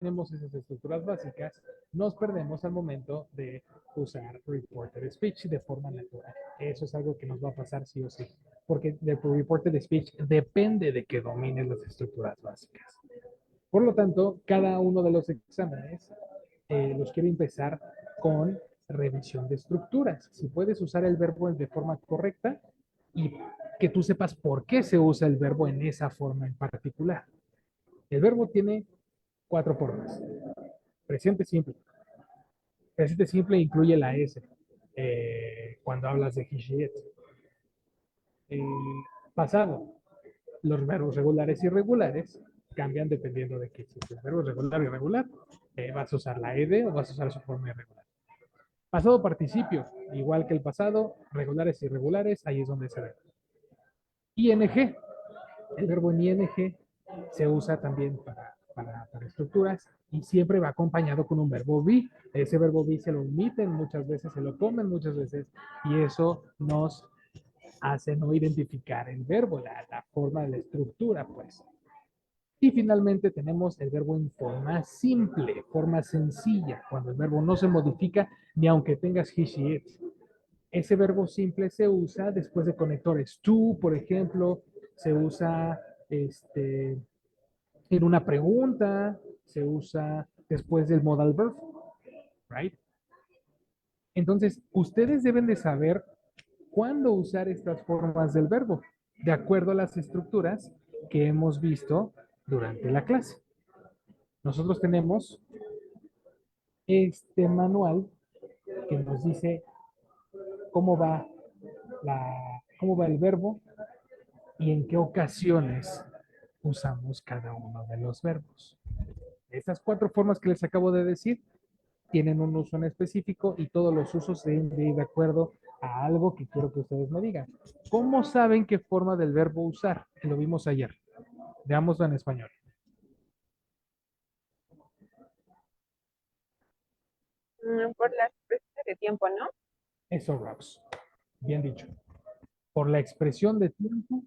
tenemos esas estructuras básicas, nos perdemos al momento de usar reported speech de forma natural. Eso es algo que nos va a pasar sí o sí, porque del reported speech depende de que domines las estructuras básicas. Por lo tanto, cada uno de los exámenes los quiero empezar con revisión de estructuras. Si puedes usar el verbo de forma correcta y que tú sepas por qué se usa el verbo en esa forma en particular. El verbo tiene 4 formas. Presente simple. Presente simple incluye la S cuando hablas de he, she, it. Eh, Pasado. Los verbos regulares y irregulares cambian dependiendo de que si el verbo es regular o irregular, vas a usar la ed o vas a usar su forma irregular. Pasado participio, igual que el pasado, regulares y irregulares, ahí es donde se ve. ING, el verbo en ING se usa también para estructuras y siempre va acompañado con un verbo be. Ese verbo be se lo omiten muchas veces, se lo comen muchas veces y eso nos hace no identificar el verbo, la forma de la estructura, pues. Y finalmente tenemos el verbo en forma simple, forma sencilla, cuando el verbo no se modifica ni aunque tengas he, she, it. Ese verbo simple se usa después de conectores to, por ejemplo, se usa en una pregunta, se usa después del modal verb, right? Entonces, ustedes deben de saber cuándo usar estas formas del verbo, de acuerdo a las estructuras que hemos visto durante la clase. Nosotros tenemos este manual que nos dice cómo va, cómo va el verbo y en qué ocasiones usamos cada uno de los verbos. Estas 4 formas que les acabo de decir tienen un uso en específico y todos los usos deben de ir de acuerdo a algo que quiero que ustedes me digan. ¿Cómo saben qué forma del verbo usar? Lo vimos ayer. Veámoslo en español. Por las expresiones de tiempo, ¿no? Eso, Rox. Bien dicho. Por la expresión de tiempo,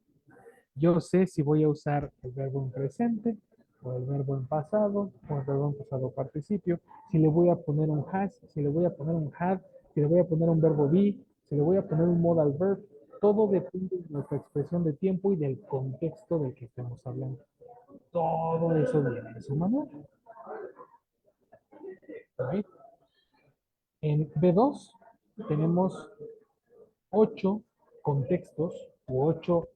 yo sé si voy a usar el verbo en presente, o el verbo en pasado, o el verbo en pasado participio, si le voy a poner un has, si le voy a poner un had, si le voy a poner un verbo be, si le voy a poner un modal verb, todo depende de nuestra expresión de tiempo y del contexto del que estemos hablando. Todo eso viene en su manual. ¿Right? En B2 tenemos 8 contextos u 8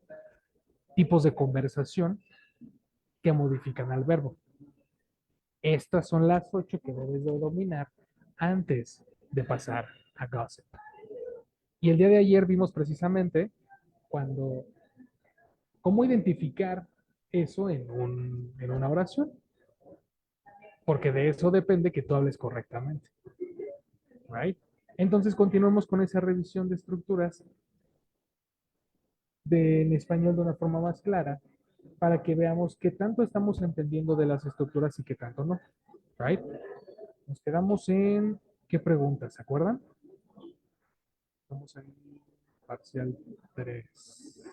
tipos de conversación que modifican al verbo. Estas son las 8 que debes de dominar antes de pasar a gossip. Y el día de ayer vimos precisamente cuando, cómo identificar eso en una oración, porque de eso depende que tú hables correctamente. Right? Entonces continuamos con esa revisión de estructuras en español de una forma más clara para que veamos qué tanto estamos entendiendo de las estructuras y qué tanto no. Right? Nos quedamos en qué preguntas, ¿se acuerdan? Estamos en parcial 3.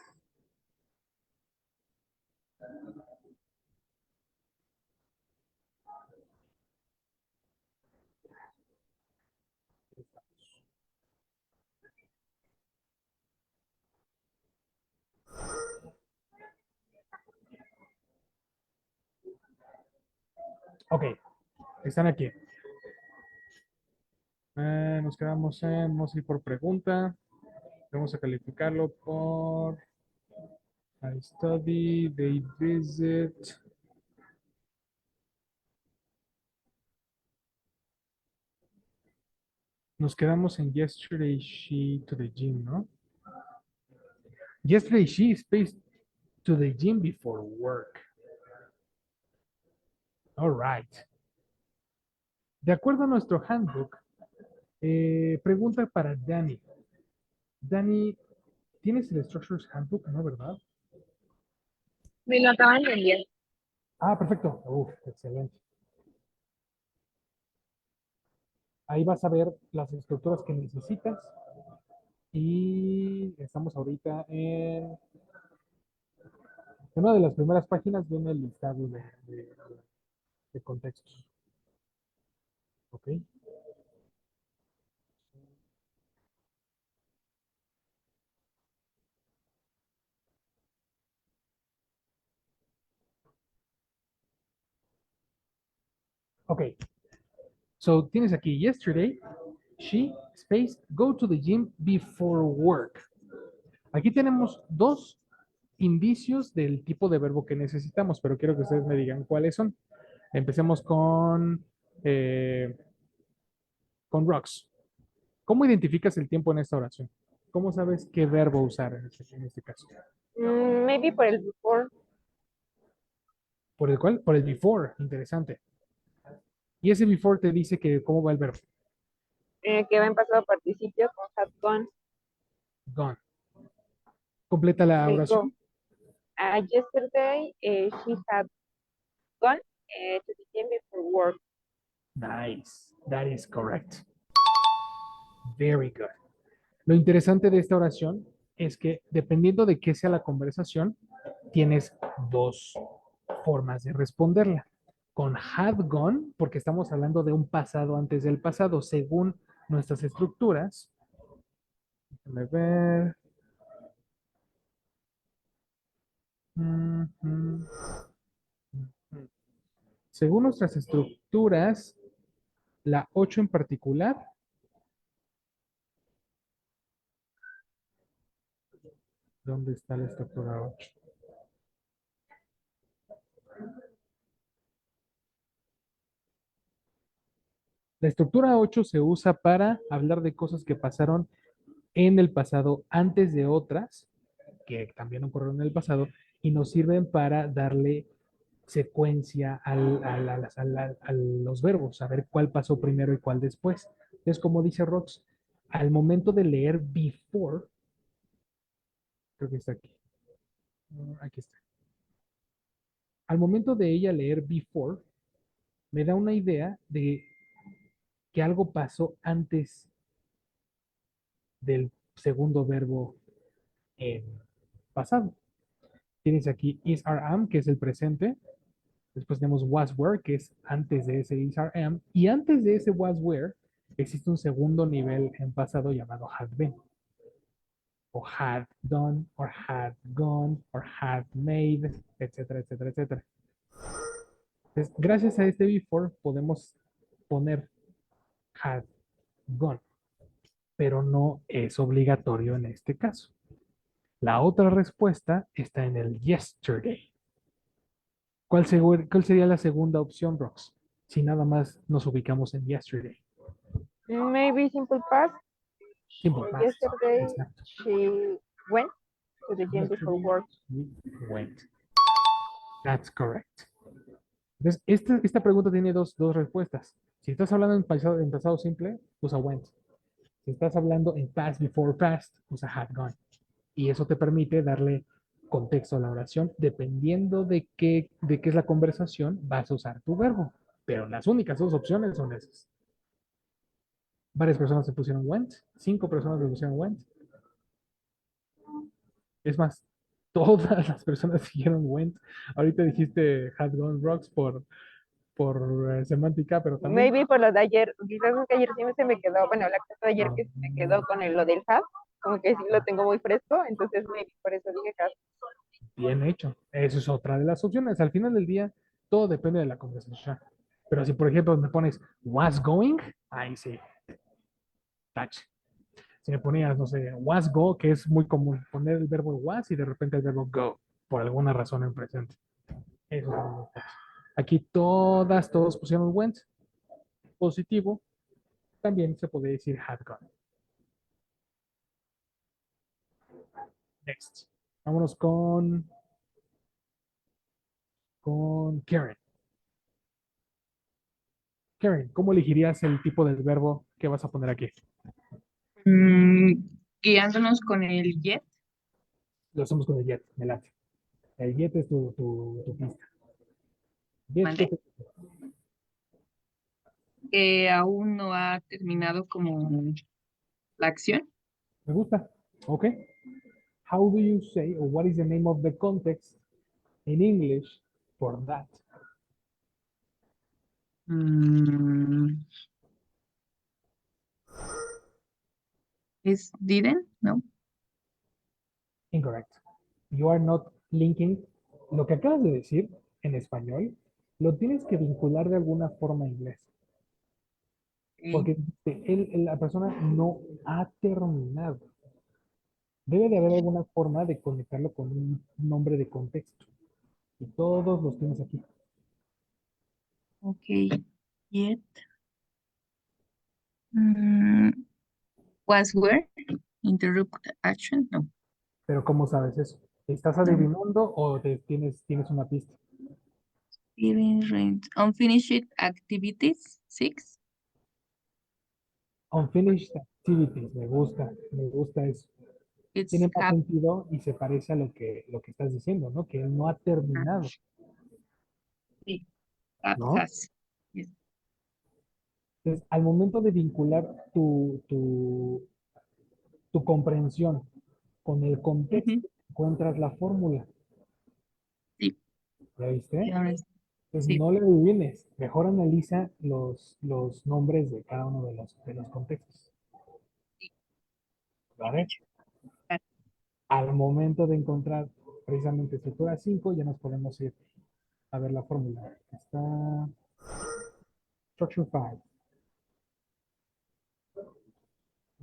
Ok, están aquí. Nos quedamos en, vamos a ir por pregunta. Vamos a calificarlo por I study, they visit. Nos quedamos en yesterday she to the gym, ¿no? Yesterday she spaced to the gym before work. All right. De acuerdo a nuestro handbook, pregunta para Dani. Dani, ¿tienes el Structures Handbook, no, verdad? Me lo acaban de enviar. Ah, perfecto. Uf, excelente. Ahí vas a ver las estructuras que necesitas. Y estamos ahorita en una de las primeras páginas, viene el listado de contextos. Ok. Ok. So tienes aquí yesterday, she, space, go to the gym before work. Aquí tenemos dos indicios del tipo de verbo que necesitamos, pero quiero que ustedes me digan cuáles son. Empecemos con Rocks. ¿Cómo identificas el tiempo en esta oración? ¿Cómo sabes qué verbo usar en este caso? Maybe por el before, ¿Por el cual? Por el before. Interesante. Y ese before te dice que cómo va el verbo. que va en pasado participio con had gone. Gone. Completa la Go. oración. Yesterday, she had gone to the gym before work. Nice. That is correct. Very good. Lo interesante de esta oración es que dependiendo de qué sea la conversación, tienes dos formas de responderla. Con had gone, porque estamos hablando de un pasado antes del pasado, según nuestras estructuras. Déjame ver. Ujú. Según nuestras estructuras, la 8 en particular, ¿dónde está la estructura 8? La estructura 8 se usa para hablar de cosas que pasaron en el pasado antes de otras, que también ocurrieron en el pasado, y nos sirven para darle secuencia a los verbos, saber cuál pasó primero y cuál después. Entonces, como dice Rox, al momento de leer before, creo que está aquí. Aquí está. Al momento de ella leer before, me da una idea de que algo pasó antes del segundo verbo en pasado. Tienes aquí is, are, am, que es el presente. Después tenemos was, were, que es antes de ese is, are, am. Y antes de ese was, were, existe un segundo nivel en pasado llamado had been. O had done, or had gone, or had made, etcétera, etcétera, etcétera. Entonces, gracias a este before podemos poner had gone, pero no es obligatorio en este caso. La otra respuesta está en el yesterday. ¿Cuál sería la segunda opción, Rox? Si nada más nos ubicamos en yesterday. Maybe simple past. Simple past. Yesterday, Exacto. she went to the gym before Yesterday work. we went. That's correct. Entonces, esta pregunta tiene dos respuestas. Si estás hablando en pasado simple, usa went. Si estás hablando en past before past, usa had gone. Y eso te permite darle contexto a la oración. Dependiendo de qué es la conversación, vas a usar tu verbo. Pero las únicas dos opciones son esas. Varias personas se pusieron went, 5 personas se pusieron went. Es más, todas las personas dijeron went. Ahorita dijiste had gone rocks por semántica, pero también Maybe por lo de ayer, quizás es que ayer sí se me quedó, bueno, la clase de ayer ah, que se me quedó con lo del had, como que sí lo tengo muy fresco, entonces maybe por eso dije had. bien hecho. Eso es otra de las opciones. Al final del día, todo depende de la conversación. Pero si, por ejemplo, me pones was going, ahí sí, touch. Si me ponías, no sé, was go, que es muy común poner el verbo was y de repente el verbo go, por alguna razón en presente. Eso es muy touch. Aquí todos pusieron went, positivo, también se puede decir had gone. Next. Vámonos con Karen. Karen, ¿cómo elegirías el tipo del verbo que vas a poner aquí? Mm, guiándonos con el jet, Lo hacemos con el jet, me late. El jet es tu pista. Jet, ¿qué ¿vale? te- Que aún no ha terminado como la acción. me gusta? Ok. How do you say, or what is the name of the context in English for that? Mm, ¿Es didn't? No. Incorrect. You are not linking. Lo que acabas de decir en español, lo tienes que vincular de alguna forma a inglés. Ok. Porque la persona no ha terminado. Debe de haber alguna forma de conectarlo con un nombre de contexto. Y todos los tienes aquí. Ok. Yet. Was where? Interrupt action? No. Pero ¿cómo sabes eso? ¿Estás No. adivinando o tienes una pista? Didn't rent. Unfinished activities. 6. Unfinished activities. Me gusta eso. It's Tiene más have. sentido y se parece a lo que estás diciendo, ¿no? Que él no ha terminado, Sí, have ¿no? has. Yes. Entonces, al momento de vincular tu comprensión con el Ujú. contexto, encuentras la fórmula. Sí. ¿Ya Y viste? ahora Entonces, sí. no le adivines. Mejor analiza los nombres de cada uno de los contextos. Sí, bien ¿Vale? hecho. Ah, Al momento de encontrar precisamente estructura 5 ya nos podemos ir a ver la fórmula. Está Structure 5.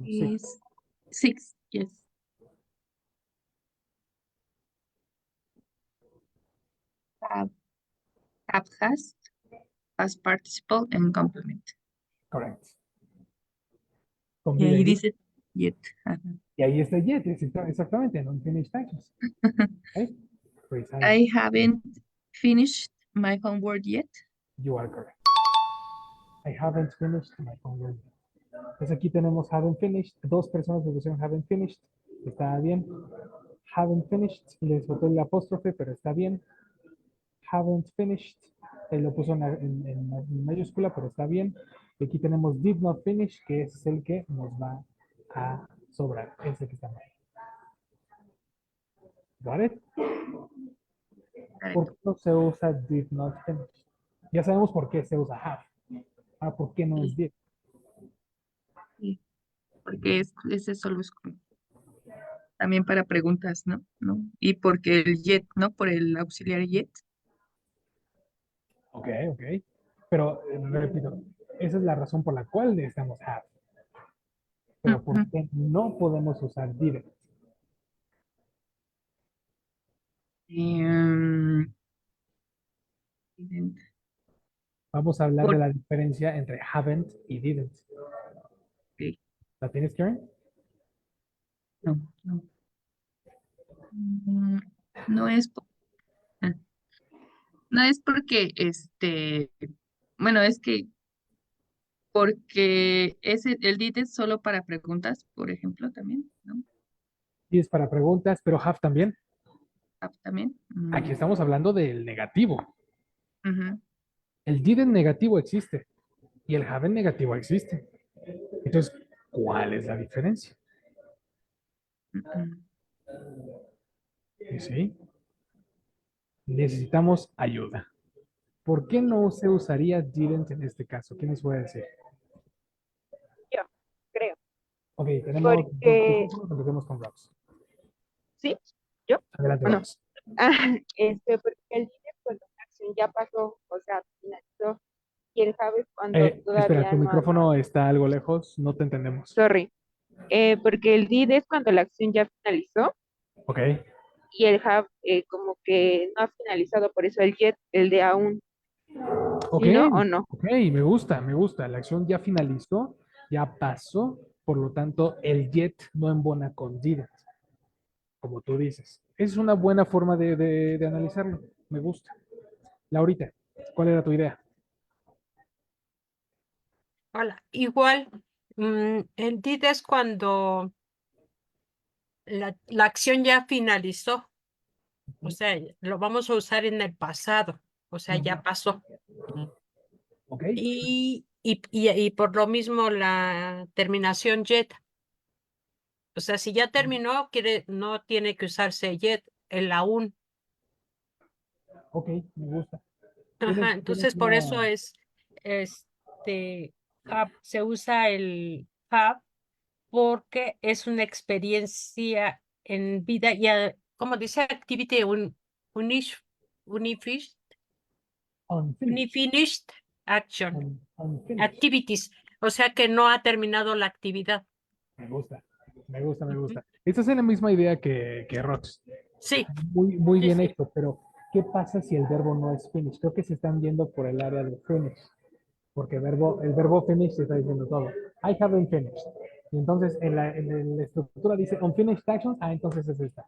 Sí, is 6. Yes. Have, has, past participle, and complement. correcto. Y Combina ahí ahí. dice yet. Ajá. Y ahí está Jet, exactamente, en Unfinished Actions. ¿Ok? Precise. I haven't finished my homework yet. You are correct. I haven't finished my homework. Entonces aquí tenemos haven't finished. Dos personas me pusieron haven't finished. Está bien. Haven't finished. Les faltó el apóstrofe, pero está bien. Haven't finished. Lo puso en mayúscula, pero está bien. Y aquí tenemos did not finish, que es el que nos va a sobrar. Ese que está mal. ¿Got it? ¿Por Correcto. qué no se usa did not finish? Ya sabemos por qué se usa have. Ah, ¿por qué no es Sí, did? sí, porque ese solo es también para preguntas, ¿no? ¿No? Y porque el yet, ¿no? Por el auxiliar yet. Ok, ok. Pero, repito, esa es la razón por la cual necesitamos have. Pero ¿por Ujú. qué no podemos usar didn't? Em, didn't. Vamos a hablar de Por- la diferencia entre haven't y didn't. ok, ¿La tienes, Karen? no, no. Mm, No es, ah, no es porque, bueno, es que porque el did es solo para preguntas, por ejemplo, también, ¿no? Sí, es para preguntas, pero have también. También. Aquí estamos hablando del negativo. Ujú, El didn't negativo existe y el haven't negativo existe. Entonces, ¿cuál es la diferencia? ujú. Y sí, necesitamos ayuda. ¿Por qué no se usaría didn't en este caso? ¿Quién nos puede decir? Yo creo. Ok, tenemos dos Porque, micrófonos, empecemos con Rox. ¿sí? ¿Yo? Adelante, ¿O no? Rox. Porque el líder cuando la acción ya pasó, o sea, finalizó, y el have es cuando Espera, todavía tu no, micrófono está algo lejos, no te entendemos. sorry. Porque el did es cuando la acción ya finalizó, Ok, y el have como que no ha finalizado, por eso el yet, el de aún, ok, ¿sí, no? ¿O no? ok, me gusta, me gusta. La acción ya finalizó, ya pasó, por lo tanto, el yet no embona con didn't, como tú dices. Es una buena forma de analizarlo, me gusta. Laurita, ¿cuál era tu idea? Hola, igual, el did es cuando la acción ya finalizó, o sea, lo vamos a usar en el pasado, o sea, ya pasó. Ok, Y por lo mismo la terminación yet, o sea, si ya terminó, no tiene que usarse yet, el aún. ok, me gusta. Ajá, Tienes entonces por eso una... es, se usa el have porque es una experiencia en vida, como dice, activity unish- unifish- Unfinished. unfinished action, Unfinished. activities, o sea que no ha terminado la actividad. Me gusta, me gusta, me Ujú. gusta. Esta es la misma idea que Rox. Sí, Muy sí, bien sí. hecho, pero ¿qué pasa si el verbo no es finish? Creo que se están yendo por el área de finish, porque el verbo finish se está diciendo todo. I haven't finished. Y entonces en la estructura dice unfinished actions, entonces es esta.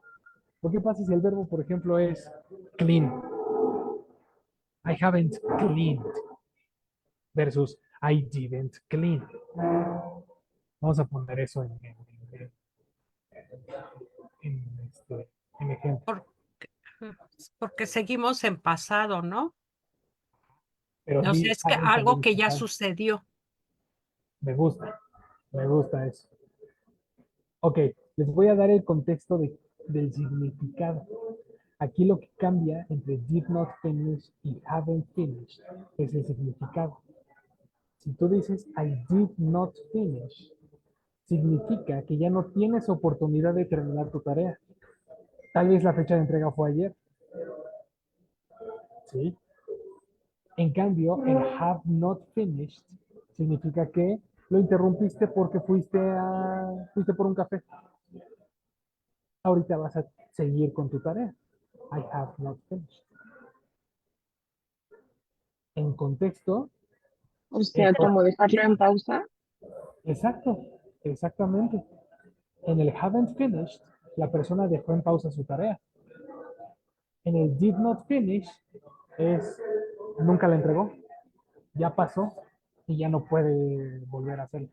¿Por qué pasa si el verbo, por ejemplo, es clean? I haven't cleaned versus I didn't clean. Vamos a poner eso en ejemplo. Porque seguimos en pasado, ¿no? Pero O sea, es que haven't algo también que ya pasado. sucedió. Me gusta eso. Ok, les voy a dar el contexto del significado. Aquí lo que cambia entre did not finish y haven't finished es el significado. Si tú dices I did not finish, significa que ya no tienes oportunidad de terminar tu tarea. Tal vez la fecha de entrega fue ayer, ¿sí? En cambio, el have not finished significa que lo interrumpiste porque fuiste por un café. Ahorita vas a seguir con tu tarea. I have not finished. En contexto, O sea, como dejarlo en pausa. exacto, exactamente. En el haven't finished, la persona dejó en pausa su tarea. En el did not finish, es nunca la entregó, ya pasó y ya no puede volver a hacerlo.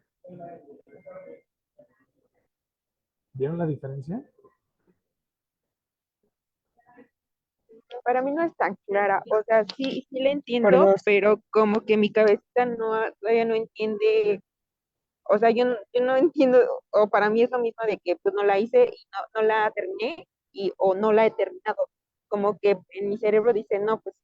¿Vieron la diferencia? Para mí no es tan clara, o sea, sí, sí la entiendo, Perdón. pero como que mi cabecita todavía no entiende, o sea, yo no entiendo, o para mí es lo mismo de que pues no la hice y no la terminé o no la he terminado. Como que en mi cerebro dice, no, pues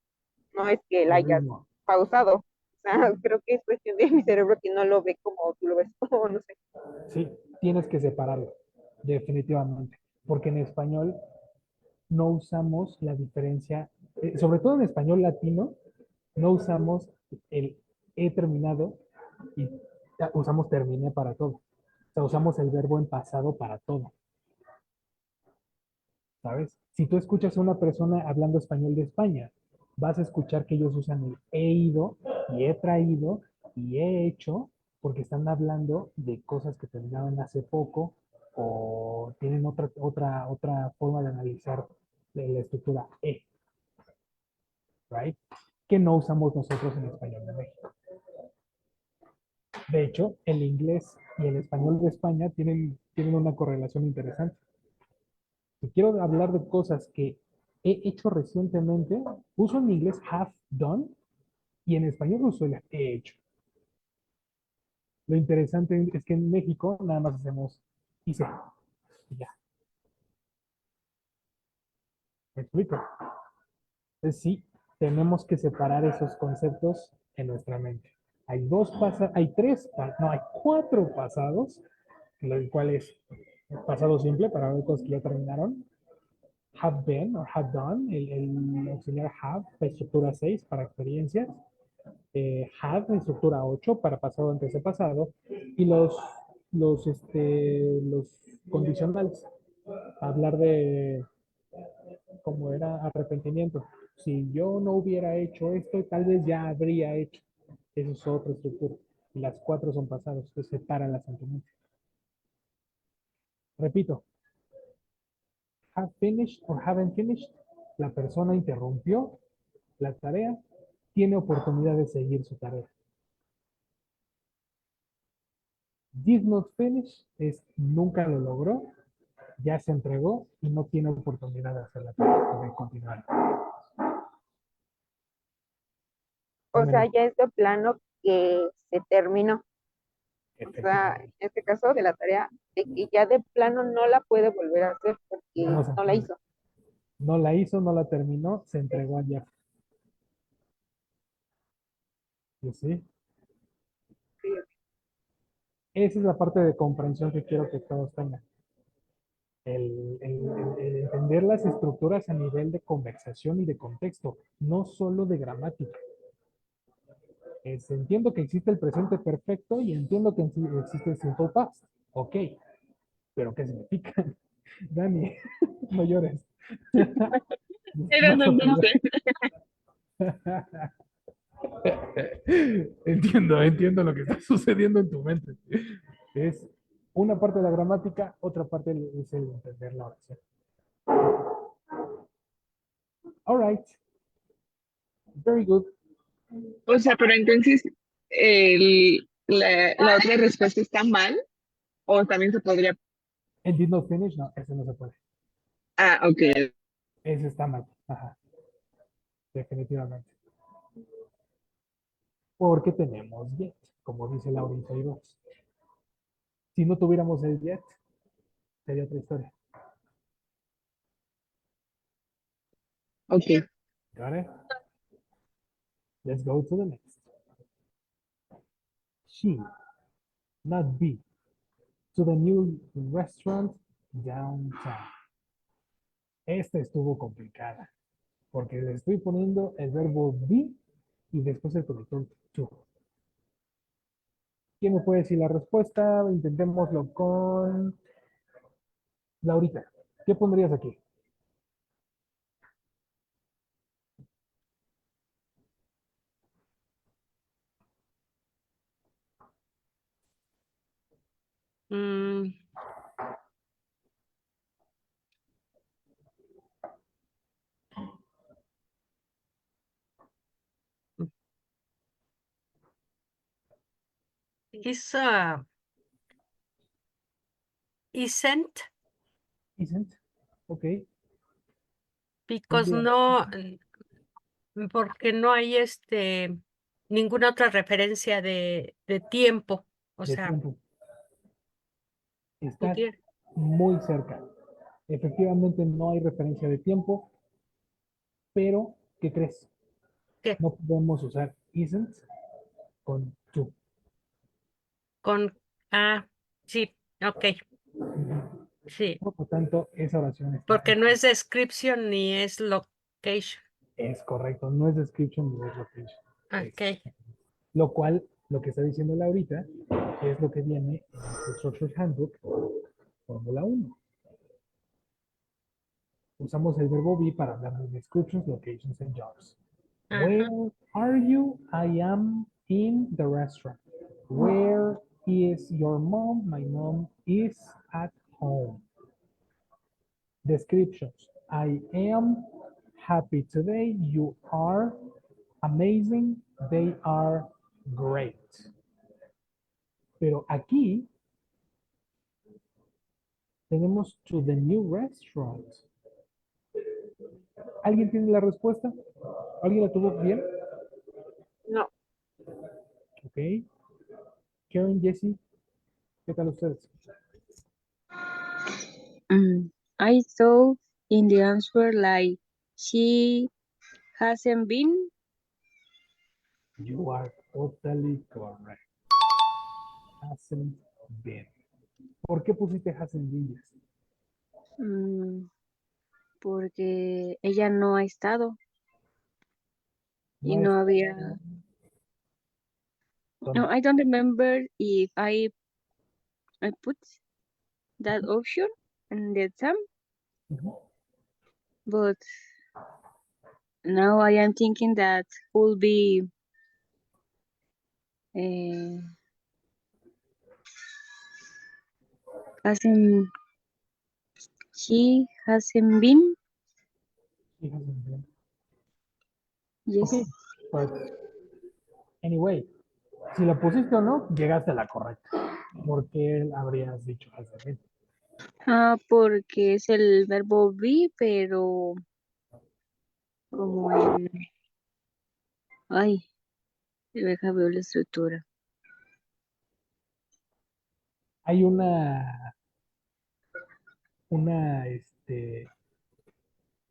no es que la Lo hayas mismo. pausado. O sea, creo que es cuestión de mi cerebro que no lo ve como tú lo ves, o no sé. Sí, tienes que separarlo, definitivamente. Porque en español no usamos la diferencia, sobre todo en español latino, no usamos el he terminado y usamos terminé para todo. O sea, usamos el verbo en pasado para todo, ¿sabes? Si tú escuchas a una persona hablando español de España, vas a escuchar que ellos usan el he ido y he traído y he hecho porque están hablando de cosas que terminaron hace poco o tienen otra forma de analizar la estructura E, right? Que no usamos nosotros en español de México. De hecho, el inglés y el español de España tienen una correlación interesante. Si quiero hablar de cosas que he hecho recientemente, uso en inglés have done y en español uso el he hecho. Lo interesante es que en México nada más hacemos hice y ya. ¿Me explico? Entonces sí, tenemos que separar esos conceptos en nuestra mente. Hay cuatro pasados, el cual es pasado simple para ver cosas que ya terminaron. Have been o have done, el auxiliar have, la estructura 6 para experiencias. Have, en estructura 8 para pasado, antes de pasado. Y los condicionales. Hablar de cómo era arrepentimiento. Si yo no hubiera hecho esto, tal vez ya habría hecho. Eso es otra estructura. Y las cuatro son pasados, que separan las antecedentes. Repito, have finished or haven't finished. La persona interrumpió la tarea, tiene oportunidad de seguir su tarea. Did not finish es nunca lo logró, ya se entregó y no tiene oportunidad de hacer la tarea, de continuar. O sea, ya es de plano que se terminó. O sea, en este caso de la tarea, de que ya de plano no la puede volver a hacer porque No se no la puede. hizo. No la hizo, no la terminó, se entregó allá. ¿Y sí? Sí, Esa es la parte de comprensión que quiero que todos tengan. El entender las estructuras a nivel de conversación y de contexto, no solo de gramática. Entiendo que existe el presente perfecto y entiendo que existe el simple past. Ok, pero ¿qué significa? Dani, no llores. Pero Vas no a perder. dice. Entiendo lo que está sucediendo en tu mente. Es una parte de la gramática, otra parte es el entender la oración. All right. Very good. O sea, pero entonces la otra respuesta está mal o también se podría... And did not finish? No, ese no se puede. Ah, ok. Ese está mal. Ajá, definitivamente. Porque tenemos yet, como dice Laurita y Ross. Si no tuviéramos el yet, sería otra historia. Ok. Got it? Let's go to the next. She, not be, to the new restaurant downtown. Esta estuvo complicada, porque le estoy poniendo el verbo be y después el conector to. ¿Quién me puede decir la respuesta? Intentémoslo con Laurita. ¿Qué pondrías aquí? Mm, is, isn't, Isn't. Ok. because Pondría no, porque no hay ninguna otra referencia de tiempo. O de sea, tiempo. Estás pudiera. muy cerca. Efectivamente no hay referencia de tiempo, pero ¿qué crees? ¿Qué? No podemos usar isn't con to. Con, ah, sí, ok, sí, Por lo tanto, esa oración está porque no es description ni es location. es correcto. No es description ni es location. Es- Ok. lo cual, lo que está diciendo Laurita, es lo que viene en el Structured Handbook Fórmula 1. Usamos el verbo be para hablar de descriptions, locations, and jobs. Ajá. Where are you? I am in the restaurant. Where is your mom? My mom is at home. Descriptions. I am happy today. You are amazing. They are great. Pero aquí tenemos to the new restaurant. ¿Alguien tiene la respuesta? ¿Alguien la tuvo bien? No, Ok. Karen, Jesse, ¿qué tal ustedes? I saw in the answer like she hasn't been. You are totally correct. Hasn't been. ¿Por qué pusiste hasn't been, Jesse? Porque ella no ha estado y No no está. había. No, ¿Dónde? I don't remember if I put that option in the exam, Ujú. but now I am thinking that will be uh, hasn't she hasn't been. Sí, hasn't been. Yes. Ok, but anyway, si la pusiste o no, llegaste a la correcta. ¿Por qué habrías dicho hasn't been? Porque es el verbo be, pero como en. Ay, deja ver la estructura. Hay una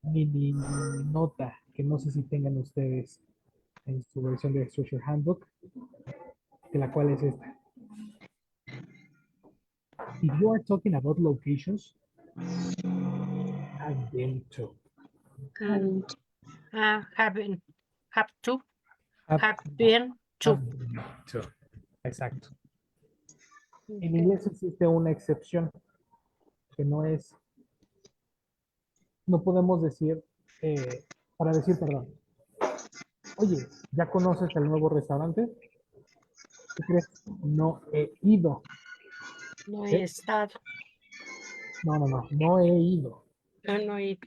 mini nota que no sé si tengan ustedes en su versión de Structure Handbook, de la cual es esta. if you are talking about locations, have been to. And have to, Have, have been to. have been to. Exacto. En Okay. inglés existe una excepción que no es, no podemos decir, para decir, perdón, oye, ¿ya conoces el nuevo restaurante? ¿Qué crees? No he ido. No ¿Sí? he estado. No he ido. No he.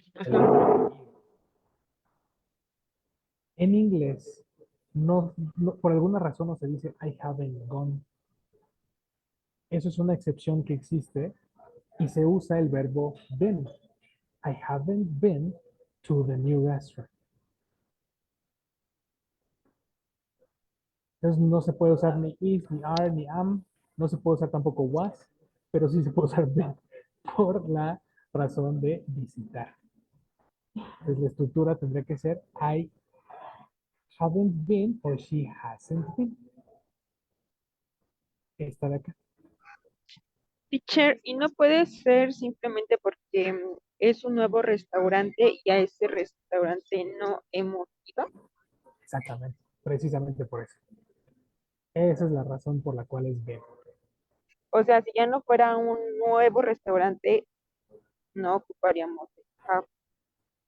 En inglés, por alguna razón no se dice I haven't gone. Eso es una excepción que existe y se usa el verbo been. I haven't been to the new restaurant. Entonces no se puede usar ni is, ni are, ni am. No se puede usar tampoco was, pero sí se puede usar been por la razón de visitar. Entonces la estructura tendría que ser I haven't been or she hasn't been. Esta de acá. Teacher, y no puede ser simplemente porque es un nuevo restaurante y a ese restaurante no hemos ido. Exactamente, precisamente por eso. Esa es la razón por la cual es been. O sea, si ya no fuera un nuevo restaurante, no ocuparíamos el have,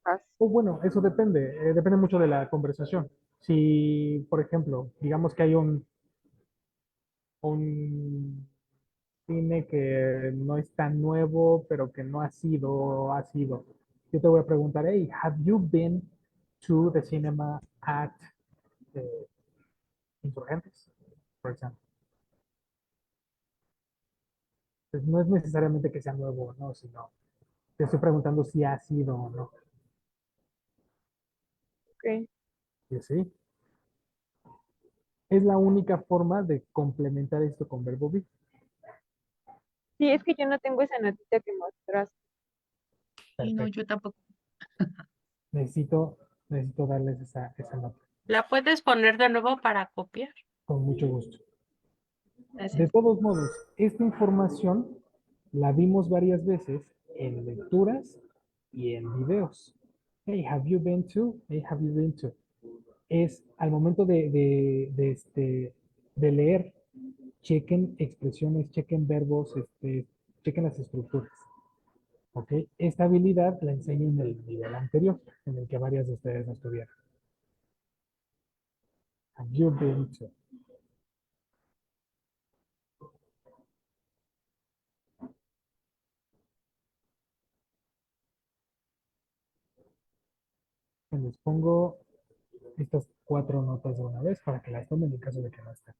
has. O bueno, eso depende, depende mucho de la conversación. Si, por ejemplo, digamos que hay un cine que no es tan nuevo, pero que no ha sido. Yo te voy a preguntar, hey, have you been to the cinema at eh, Insurgentes, por ejemplo? Pues no es necesariamente que sea nuevo o no, sino te estoy preguntando si ha sido o no. Ok. ¿Y sí? Es la única forma de complementar esto con verbo be. Sí, es que yo no tengo esa noticia que mostraste. Y no, Perfecto. yo tampoco. Necesito darles esa nota. ¿La puedes poner de nuevo para copiar? Con mucho gusto. De Gracias. todos modos, esta información la vimos varias veces en lecturas y en videos. Hey, have you been to? Hey, have you been to? Es al momento de leer, chequen expresiones, chequen verbos, chequen las estructuras. ¿Ok? Esta habilidad la enseño en el nivel anterior, en el que varias de ustedes estuvieron. Have you been to? Les pongo estas 4 notas de una vez para que las tomen en caso de que no estén.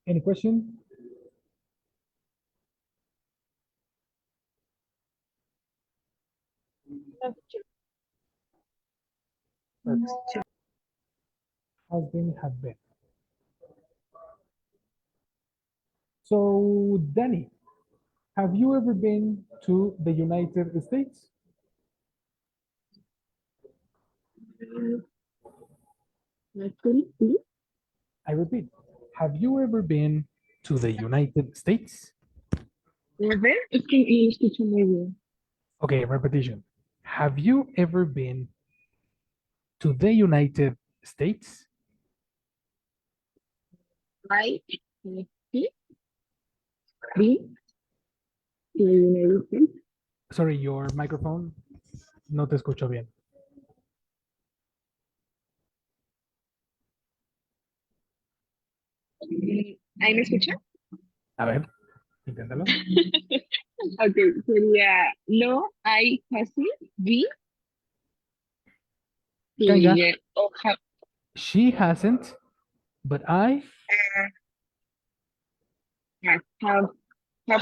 Any question? No, teacher. Has been, have been. So, Danny, have you ever been to the United States? I repeat, have you ever been to the United States? Never. Es que lo escucho muy bien. Okay, repetition. Have you ever been to the United States? I sí, sí, y United States. Sorry, your microphone. No te escucho bien. ¿Ahí me escucha? A ver, inténtalo. Ok, sería no, I hasn't been to Venga. the or She hasn't, but I have Ah.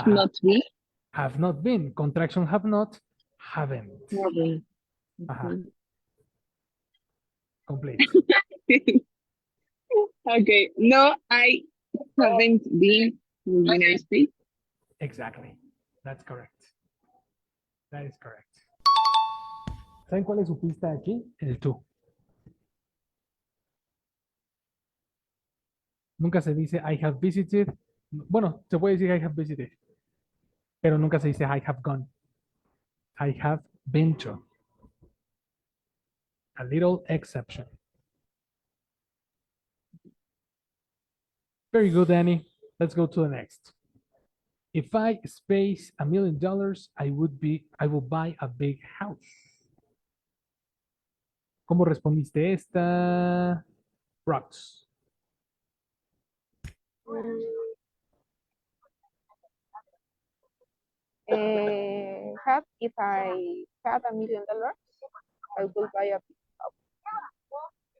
not been. have not been. Contraction have not, haven't. No been. Ajá. Complete. Okay, no, I haven't been to the United States. Exactly. That's correct. That is correct. ¿Saben cuál es su pista aquí? El to. Nunca se dice I have visited. Bueno, se puede decir I have visited, pero nunca se dice I have gone. I have been to. A little exception. Very good, Danny. Let's go to the next. If I space $1 million, I will buy a big house. ¿Cómo respondiste esta? Rocks. If I had $1 million, I would buy a big house.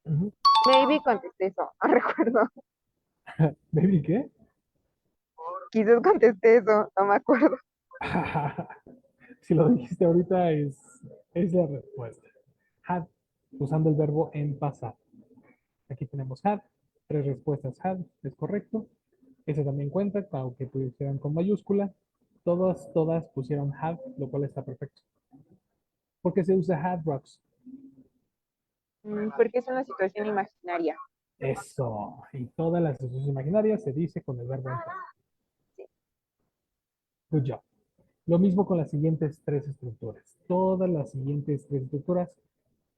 Ujú. Maybe contesté eso, no recuerdo. ¿Baby qué? Quizás contesté eso, no me acuerdo. Si lo dijiste ahorita es la respuesta. Had, usando el verbo en pasado. Aquí tenemos had, 3 respuestas had, es correcto. Ese también cuenta, aunque pusieran con mayúscula. Todas pusieron had, lo cual está perfecto. ¿Por qué se usa had, Rocks? Porque es una situación imaginaria. Eso. Y todas las situaciones imaginarias se dice con el verbo en pasado. Good job. Lo mismo con las siguientes 3 estructuras. Todas las siguientes 3 estructuras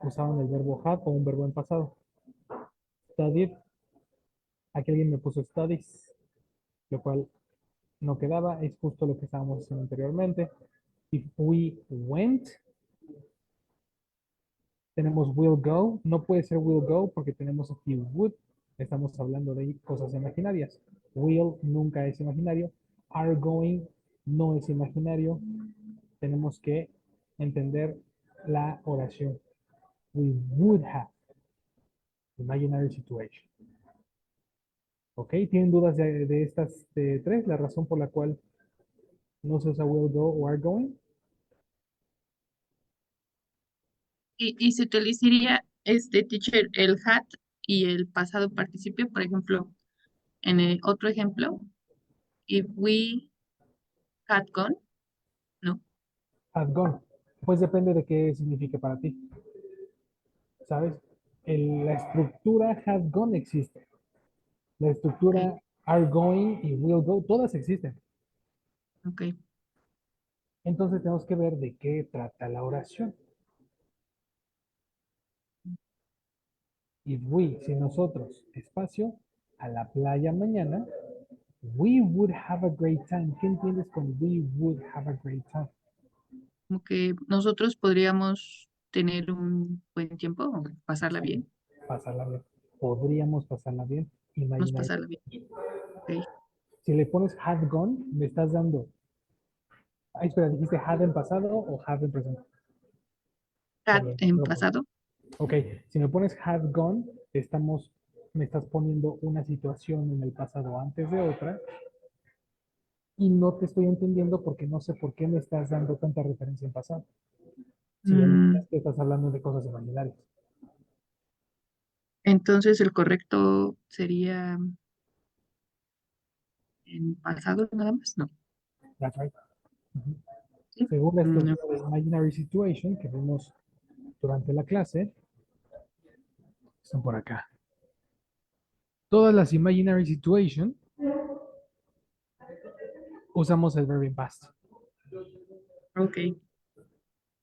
usaban el verbo had o un verbo en pasado. Studied. Aquí alguien me puso studies, lo cual no quedaba. Es justo lo que estábamos haciendo anteriormente. If we went, tenemos will go. No puede ser will go porque tenemos aquí would. Estamos hablando de cosas imaginarias. Will nunca es imaginario. Are going no es imaginario. Tenemos que entender la oración. We would have. Imaginary situation. ¿Ok? ¿Tienen dudas de estas 3? La razón por la cual no se usa will go o are going. Y se utilizaría teacher, el had y el pasado participio, por ejemplo, en el otro ejemplo, if we had gone, no. Have gone. Pues depende de qué signifique para ti. ¿Sabes? La estructura have gone existe. La estructura are going y will go, todas existen. Ok. Entonces tenemos que ver de qué trata la oración. If we, si nosotros, espacio, a la playa mañana, we would have a great time. ¿Qué entiendes con we would have a great time? Como que nosotros podríamos tener un buen tiempo, o pasarla bien, Pasarla bien. Podríamos pasarla bien. nos Imaginar. pasarla bien. Ok. Si le pones had gone, me estás dando. Ay, espera, ¿dijiste had en pasado o have en presente? Had Perdón, en no lo puse. pasado. Ok, si me pones had gone, me estás poniendo una situación en el pasado antes de otra y no te estoy entendiendo porque no sé por qué me estás dando tanta referencia en pasado. Si ya me Mm, te estás hablando de cosas imaginarias. entonces el correcto sería en pasado nada más, no. That's right. Ujú. ¿Sí? Según la No. estructura de imaginary situation que vimos durante la clase, están por acá. Todas las imaginary situation usamos el verbo in past. Ok.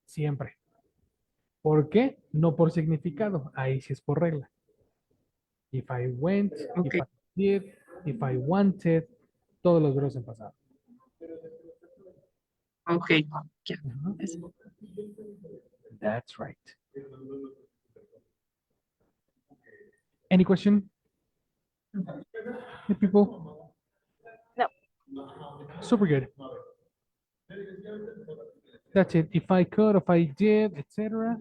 Siempre. ¿Por qué? No por significado. Ahí sí es por regla. If I went, Ok. if I did, if I wanted, todos los verbos en pasado. Ok. Ya. Ujú. Eso. That's right. Any question? Hey, people? No. Super good. That's it. If I could, if I did, etc.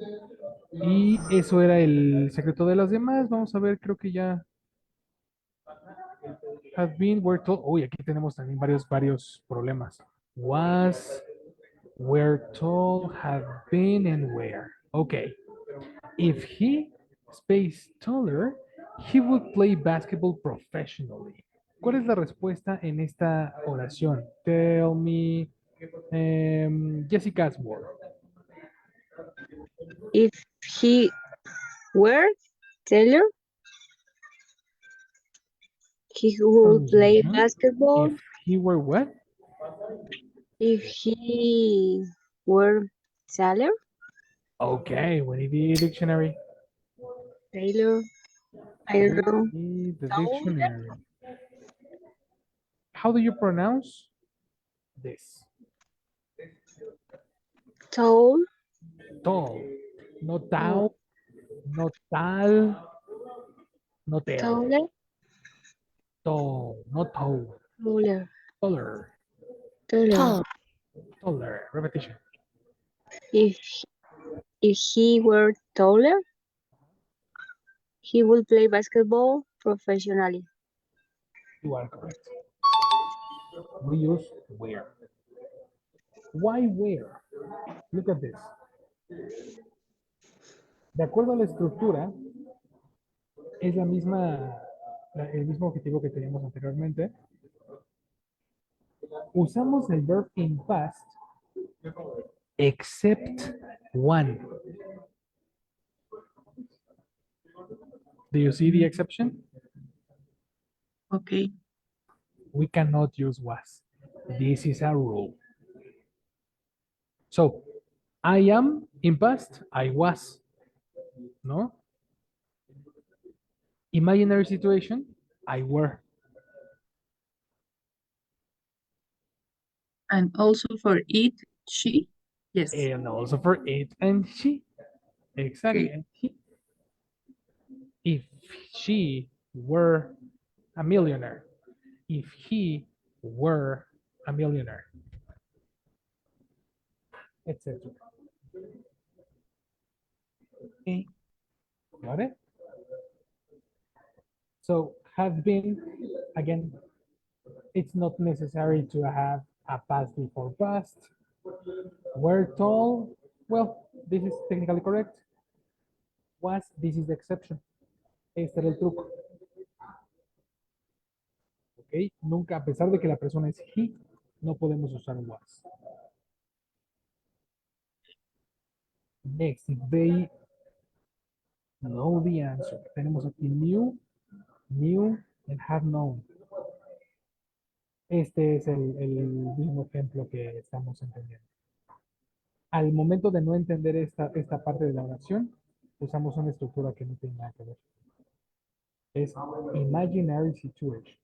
Y eso era el secreto de las demás. Vamos a ver, creo que ya have been, were told. Uy, aquí tenemos también varios problemas. Was, were told, have been, and where. Okay. If he space taller, he would play basketball professionally. ¿Cuál es la respuesta en esta oración? Tell me, Jessica Aswell. If he were Taylor, he would play Mhm. basketball. If he were what? If he were Taylor, Okay, we need the dictionary. Taylor, I don't know. We need the Taylor? dictionary. How do you pronounce this? Tall, Tall. No tau, no tal, no tel. taller, Tall, no tall. taller, Taller, taller. taller. Repetition. If he were taller, he would play basketball professionally. You are correct. We use where. Why where? Look at this. De acuerdo a la estructura, es el mismo objetivo que teníamos anteriormente. Usamos el verb in past except one. Do you see the exception? Ok. We cannot use was. This is a rule. So, I am in past, I was. No? Imaginary situation, I were. And also for it, she. Yes. And also for it and she. Exactly. Okay. And he. If she were a millionaire. If he were a millionaire. Etc. Okay. Got it? So have been, again, it's not necessary to have a past before past. Were tall, well, this is technically correct. Was, this is the exception. Este era el truco. ¿Ok? Nunca, a pesar de que la persona es he, no podemos usar was. Next, if they know the answer. Tenemos aquí knew, and have known. Este es el mismo ejemplo que estamos entendiendo. Al momento de no entender esta parte de la oración, usamos una estructura que no tiene nada que ver. Es imaginary situation.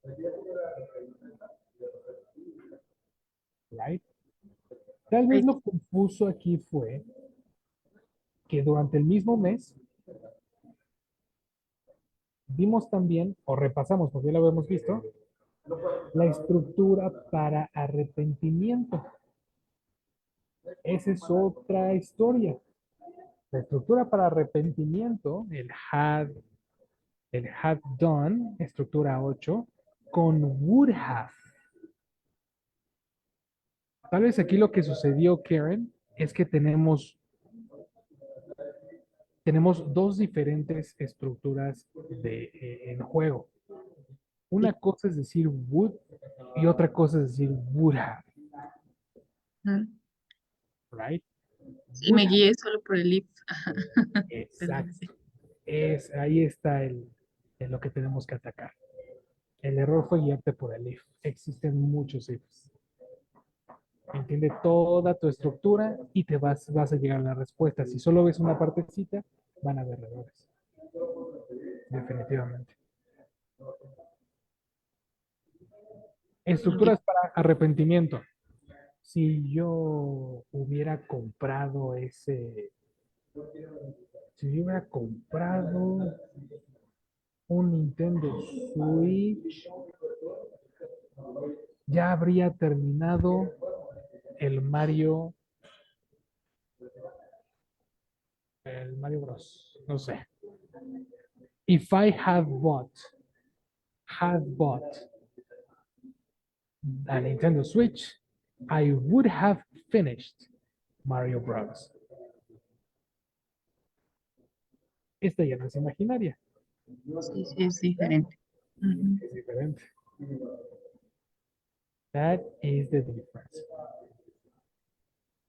Right? Tal vez lo confuso aquí fue que durante el mismo mes vimos también, o repasamos, porque ya lo habíamos visto, la estructura para arrepentimiento. Esa es otra historia. La estructura para arrepentimiento, el had done, estructura 8, con would have. Tal vez aquí lo que sucedió, Karen, es que tenemos dos diferentes estructuras en juego. Una cosa es decir would y otra cosa es decir would have, Mm. right? Sí, me guié solo por el if. Exacto. Ahí está en lo que tenemos que atacar. El error fue guiarte por el if. Existen muchos ifs. Entiende toda tu estructura y te vas a llegar a la respuesta. Si solo ves una partecita, van a haber errores. Definitivamente. Estructuras para arrepentimiento. Si yo hubiera comprado un Nintendo Switch, ya habría terminado el Mario Bros. No sé. If I had bought a Nintendo Switch, I would have finished Mario Bros. Esta ya no es imaginaria. Sí, sí, es diferente. Ujú. Es diferente. That is the difference.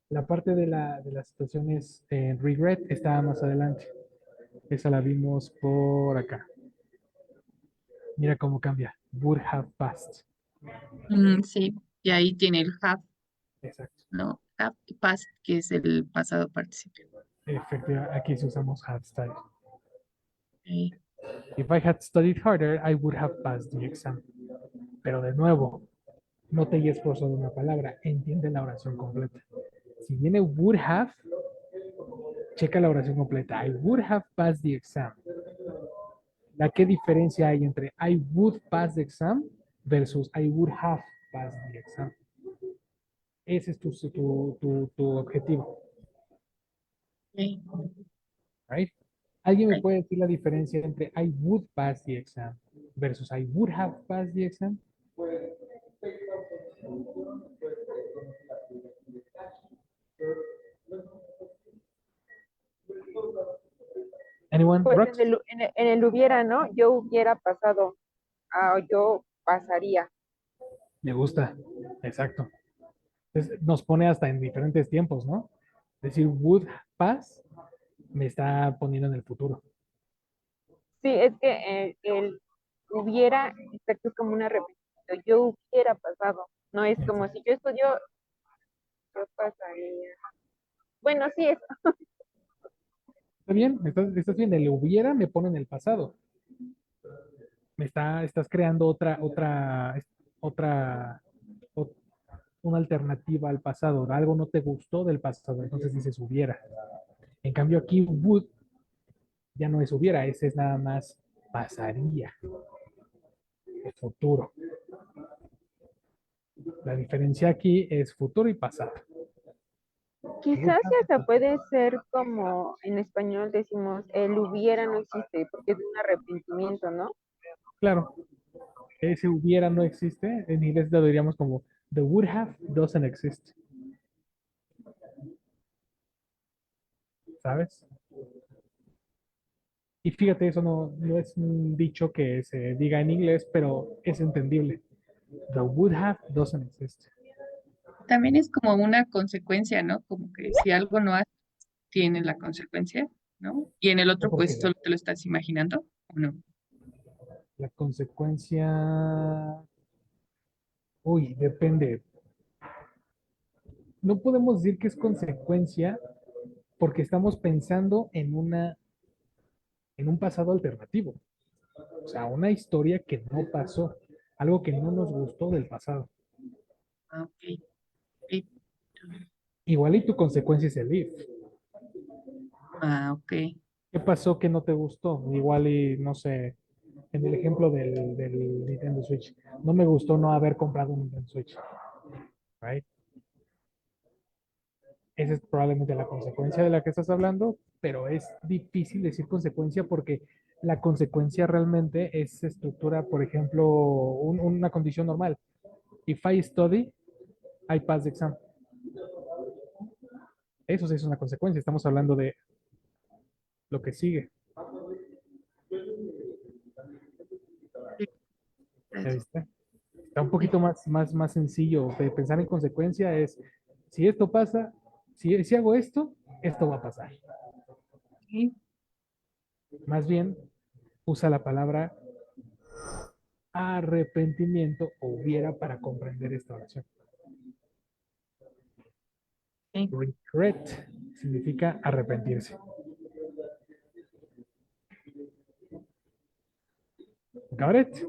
La parte de las situaciones regret está más adelante. Esa la vimos por acá. Mira cómo cambia. Would have passed. Sí, y ahí tiene el have, Exacto. ¿no? Have past, que es el pasado participio. Efectivamente, aquí sí usamos had studied. Ok. If I had studied harder, I would have passed the exam. Pero de nuevo, no te guíes por solo una palabra, entiende la oración completa. Si viene would have, checa la oración completa. I would have passed the exam. ¿Qué diferencia hay entre I would pass the exam versus I would have passed the exam? Ese es tu objetivo, Ok. right? ¿Alguien me Ok. puede decir la diferencia entre I would pass the exam versus I would have passed the exam? Anyone? Pues Rox? en el hubiera, ¿no? Yo hubiera pasado, yo pasaría. Me gusta. Exacto. Entonces, nos pone hasta en diferentes tiempos, ¿no? Decir would pass me está poniendo en el futuro. Sí, es que el hubiera, exacto, es como una repetición. Yo hubiera pasado. No es como si yo estudio, yo pasaría. Bueno, sí, es. ¿Está bien? ¿Estás bien? El hubiera me pone en el pasado. Estás creando otra, o- una alternativa al pasado. Algo no te gustó del pasado, entonces dices hubiera. En cambio aquí would ya no es hubiera, ese es nada más pasaría, el futuro. La diferencia aquí es futuro y pasado. Quizás ya hasta puede ser como en español decimos, el hubiera no existe, porque es un arrepentimiento, ¿no? Claro, ese hubiera no existe, en inglés lo diríamos como the would have doesn't exist. ¿Sabes? Y fíjate, eso no es un dicho que se diga en inglés, pero es entendible. The would have doesn't exist. También es como una consecuencia, ¿no? Como que si algo no hace, tiene la consecuencia, ¿no? Y en el No otro, pues porque solo te lo estás imaginando, ¿o no? la consecuencia, uy, depende. No podemos decir que es consecuencia porque estamos pensando en un pasado alternativo. O sea, una historia que no pasó, algo que no nos gustó del pasado. Ah, ok. Ok. Igual y tu consecuencia es el if. Ah, ok. ¿Qué pasó que no te gustó? Igual y, no sé, en el ejemplo del Nintendo Switch. No me gustó no haber comprado un Nintendo Switch. Right? Esa es probablemente la consecuencia de la que estás hablando, pero es difícil decir consecuencia porque la consecuencia realmente es estructura, por ejemplo, una condición normal. If I study, I pass the exam. Eso sí es una consecuencia. Estamos hablando de lo que sigue. Sí, ¿Ya gracias. viste? Está un poquito Sí. más sencillo. De pensar en consecuencia es, si esto pasa, si hago esto, esto va a pasar. Sí. Más bien, usa la palabra arrepentimiento o hubiera para comprender esta oración. Sí. Regret significa arrepentirse. Got it?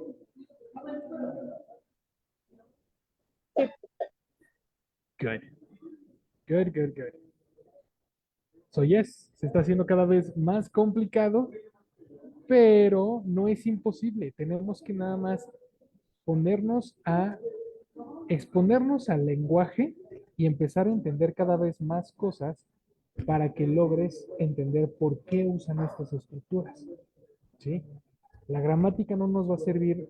Good. Good, good, good. So yes, se está haciendo cada vez más complicado, pero no es imposible. Tenemos que nada más ponernos a exponernos al lenguaje y empezar a entender cada vez más cosas para que logres entender por qué usan estas estructuras. ¿Sí? La gramática no nos va a servir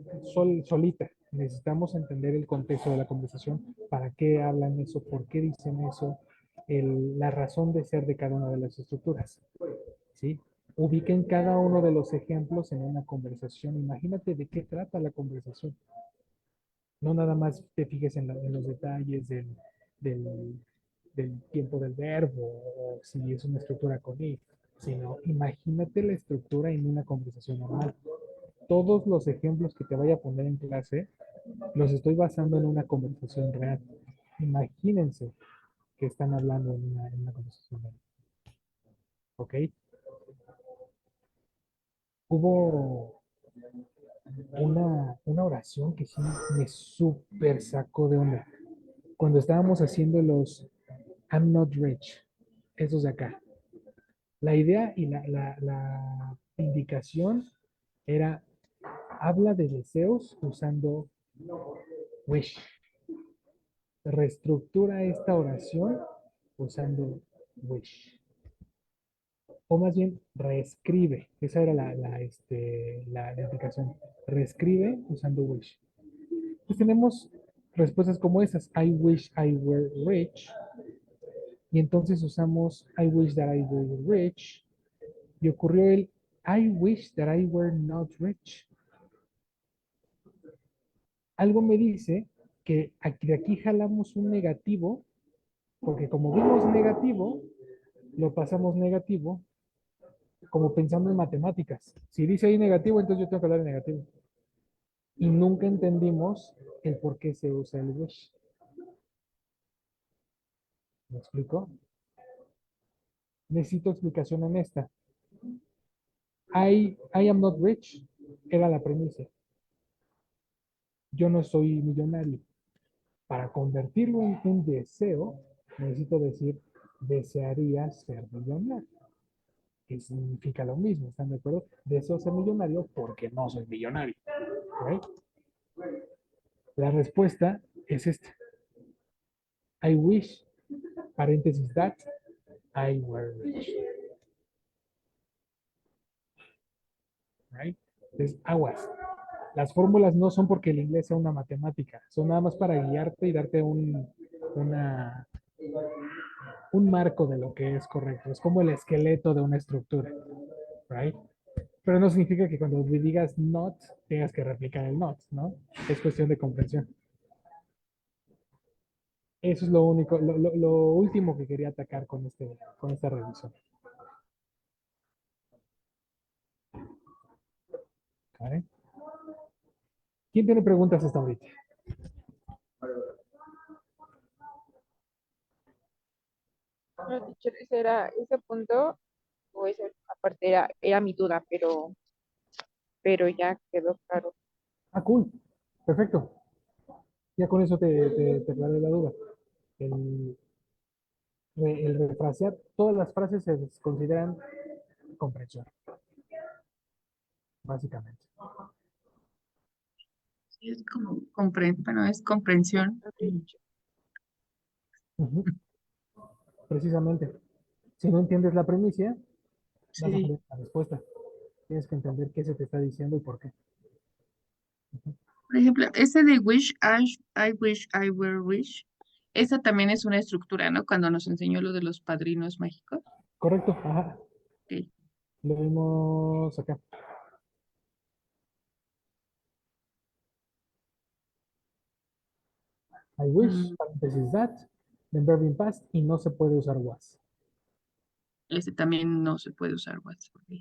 solita. Necesitamos entender el contexto de la conversación, para qué hablan eso, por qué dicen eso, la razón de ser de cada una de las estructuras. ¿Sí? Ubiquen cada uno de los ejemplos en una conversación. Imagínate de qué trata la conversación. No nada más te fijes en los detalles del, del tiempo del verbo o si es una estructura con if, sino imagínate la estructura en una conversación normal. Todos los ejemplos que te vaya a poner en clase los estoy basando en una conversación real. Imagínense que están hablando en una conversación real. ¿Ok? Hubo una oración que sí me súper sacó de onda. Cuando estábamos haciendo los I'm not rich, esos de acá. La idea y la indicación era, habla de deseos usando wish. Reestructura esta oración usando wish. O más bien, reescribe. Esa era la indicación. Reescribe usando wish. Pues tenemos respuestas como esas. I wish I were rich. Y entonces usamos I wish that I were rich. Y ocurrió el I wish that I were not rich. Algo me dice que de aquí jalamos un negativo, porque como vimos negativo, lo pasamos negativo, como pensando en matemáticas. Si dice ahí negativo, entonces yo tengo que hablar de negativo. Y nunca entendimos el por qué se usa el wish. ¿Me explico? Necesito explicación en esta. I am not rich era la premisa. Yo no soy millonario. Para convertirlo en un deseo, necesito decir, desearía ser millonario. Que significa lo mismo, ¿están de acuerdo? Deseo ser millonario porque no soy millonario. ¿Right? La respuesta es esta. I wish, paréntesis, that I were rich. Right? Entonces, aguas. Las fórmulas no son porque el inglés sea una matemática, son nada más para guiarte y darte un marco de lo que es correcto. Es como el esqueleto de una estructura. Right? Pero no significa que cuando digas not, tengas que replicar el not, ¿no? Es cuestión de comprensión. Eso es lo único, lo último que quería atacar con esta revisión. ¿Vale? ¿Quién tiene preguntas hasta ahorita? Bueno, teacher, ese punto, o esa parte era mi duda, pero ya quedó claro. Ah, cool. Perfecto. Ya con eso te aclaré la duda. El, el refrasear, todas las frases se consideran comprensión, básicamente. Sí, es como bueno, es comprensión. Ok, teacher. Ujú. Precisamente. Si no entiendes la premisa, vas a Sí. tener la respuesta. Tienes que entender qué se te está diciendo y por qué. Por ejemplo, ese de I wish I were rich, esa también es una estructura, ¿no? Cuando nos enseñó lo de los padrinos mágicos. Correcto. Ajá. Ok. Lo vimos acá. I wish, Mm, paréntesis that, then verb in past, y no se puede usar was, ese también no se puede usar WhatsApp. Ok.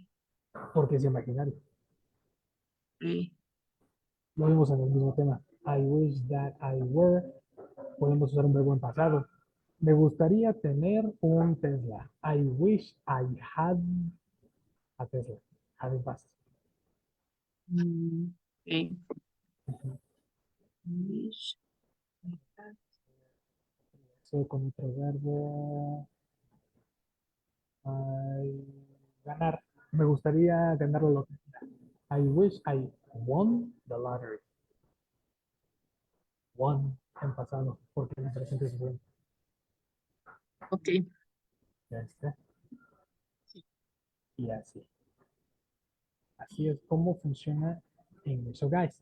porque es imaginario. Ok. Lo vimos en el mismo tema. I wish that I were, podemos usar un verbo en pasado. Me gustaría tener un Tesla. I wish I had a Tesla. Had in past. Mm, ok. Wish I had. So, con otro verbo, ganar. Me gustaría ganar la lotería. I wish I won the lottery. Won en pasado, porque en presente es bueno. Ok. Ya está. Y así. Así es como funciona English. So, guys,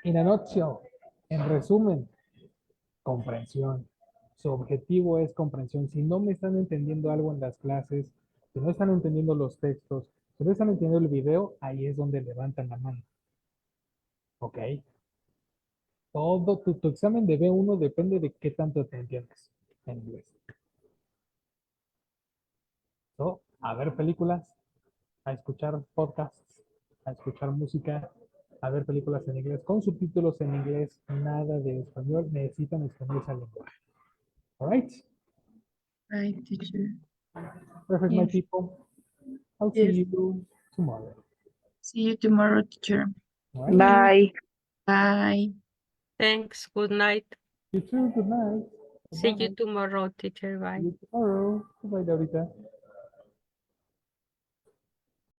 in a nutshell, en resumen, comprensión. Su objetivo es comprensión. Si no me están entendiendo algo en las clases, si no están entendiendo los textos, si no están entendiendo el video, ahí es donde levantan la mano. ¿Ok? Todo tu examen de B1 depende de qué tanto te entiendes en inglés. So, a ver películas, a escuchar podcasts, a escuchar música, a ver películas en inglés con subtítulos en inglés, nada de español, necesitan expandir esa lengua. All right? Right, teacher. Perfect, my Yes. people. I'll Yes. see you tomorrow. See you tomorrow, teacher. All right? Bye. Bye. Thanks. Good night. You too. Good night. See you Bye. tomorrow, teacher. Bye. See you tomorrow. Bye, Dorita.